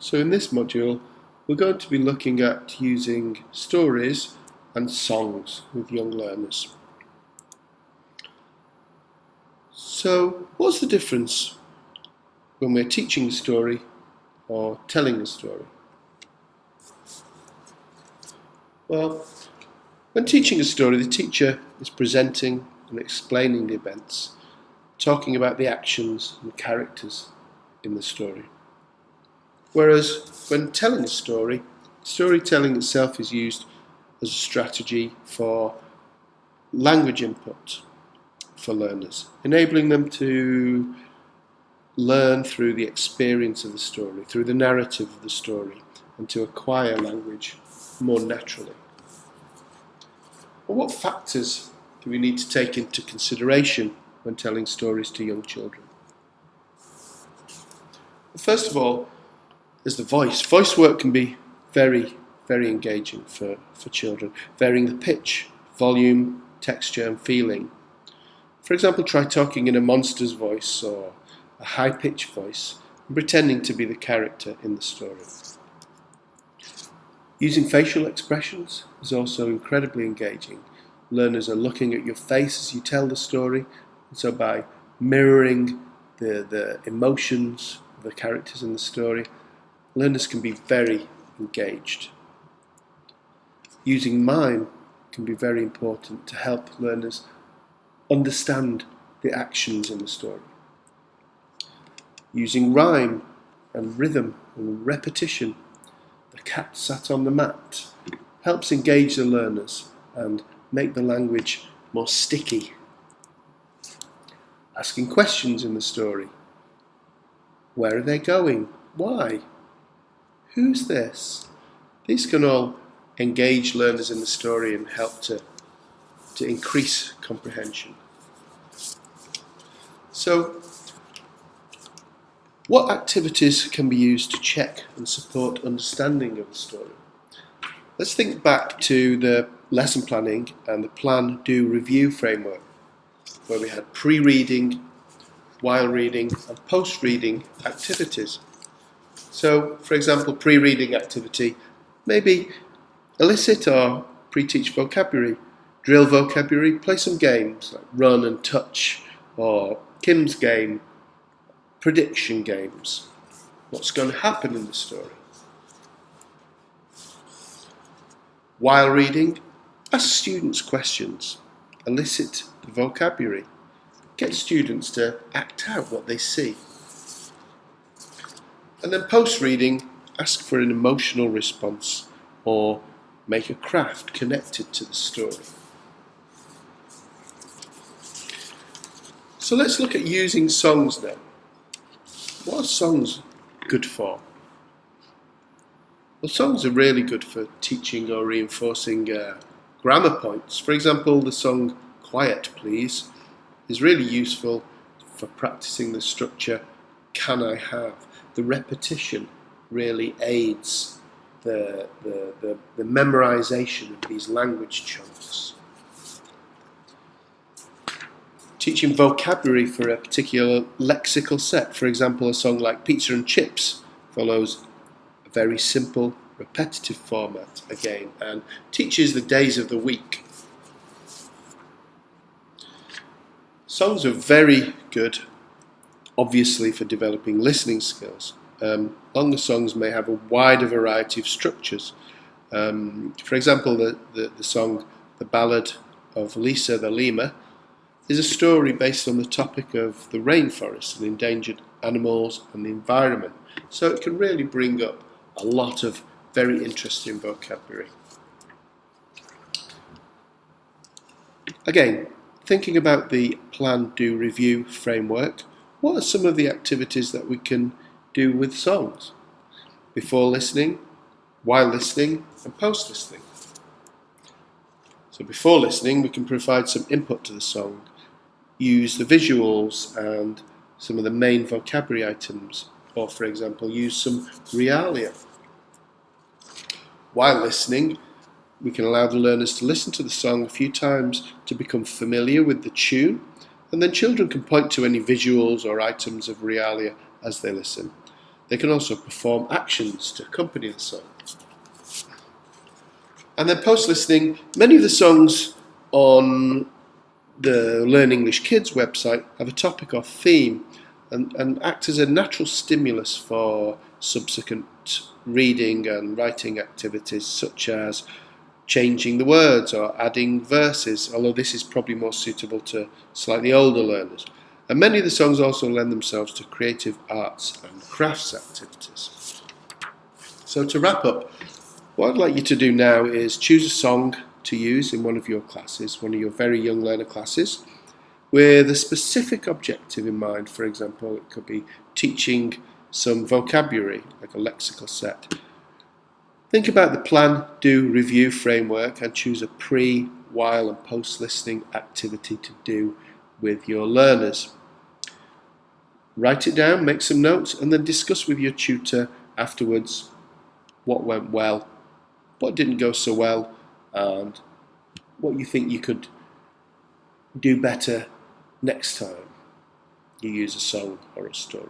So in this module, we're going to be looking at using stories and songs with young learners. So what's the difference when we're teaching a story or telling a story? Well, when teaching a story, the teacher is presenting and explaining the events, talking about the actions and characters in the story. Whereas when telling a story, storytelling itself is used as a strategy for language input for learners, enabling them to learn through the experience of the story, through the narrative of the story, and to acquire language more naturally. Well, what factors do we need to take into consideration when telling stories to young children? Well, first of all, there's the voice. Voice work can be very engaging for children, varying the pitch, volume, texture and feeling. For example, try talking in a monster's voice or a high-pitched voice and pretending to be the character in the story. Using facial expressions is also incredibly engaging. Learners are looking at your face as you tell the story, and so by mirroring the emotions of the characters in the story, learners can be very engaged. Using mime can be very important to help learners understand the actions in the story. Using rhyme and rhythm and repetition, the cat sat on the mat, helps engage the learners and make the language more sticky. Asking questions in the story. Where are they going? Why? Who's this? These can all engage learners in the story and help to increase comprehension. So, what activities can be used to check and support understanding of the story? Let's think back to the lesson planning and the plan, do, review framework, where we had pre-reading, while reading and post-reading activities. So, for example, pre-reading activity, maybe elicit or pre-teach vocabulary, drill vocabulary, play some games like run and touch or Kim's game, prediction games. What's going to happen in the story? While reading, ask students questions, elicit the vocabulary, get students to act out what they see. And then post-reading, ask for an emotional response or make a craft connected to the story. So let's look at using songs then. What are songs good for? Well, songs are really good for teaching or reinforcing grammar points. For example, the song Quiet Please is really useful for practicing the structure can I have. The repetition really aids the memorization of these language chunks. Teaching vocabulary for a particular lexical set, for example, a song like Pizza and Chips follows a very simple, repetitive format again and teaches the days of the week. Songs are very good, obviously, for developing listening skills. Longer songs may have a wider variety of structures. For example, the song The Ballad of Lisa the Lemur is a story based on the topic of the rainforest and endangered animals and the environment. So it can really bring up a lot of very interesting vocabulary. Again, thinking about the plan, do, review framework, what are some of the activities that we can do with songs? Before listening, while listening, and post listening. So before listening, we can provide some input to the song, use the visuals and some of the main vocabulary items, or for example, use some realia. While listening, we can allow the learners to listen to the song a few times to become familiar with the tune, and then children can point to any visuals or items of realia as they listen. They can also perform actions to accompany the song. And then post-listening, many of the songs on the Learn English Kids website have a topic or theme and act as a natural stimulus for subsequent reading and writing activities, such as changing the words or adding verses, although this is probably more suitable to slightly older learners. And many of the songs also lend themselves to creative arts and crafts activities. So to wrap up, what I'd like you to do now is choose a song to use in one of your classes, one of your very young learner classes, with a specific objective in mind. For example, it could be teaching some vocabulary, like a lexical set. Think about the plan, do, review framework and choose a pre, while and post-listening activity to do with your learners. Write it down, make some notes, and then discuss with your tutor afterwards what went well, what didn't go so well, and what you think you could do better next time you use a song or a story.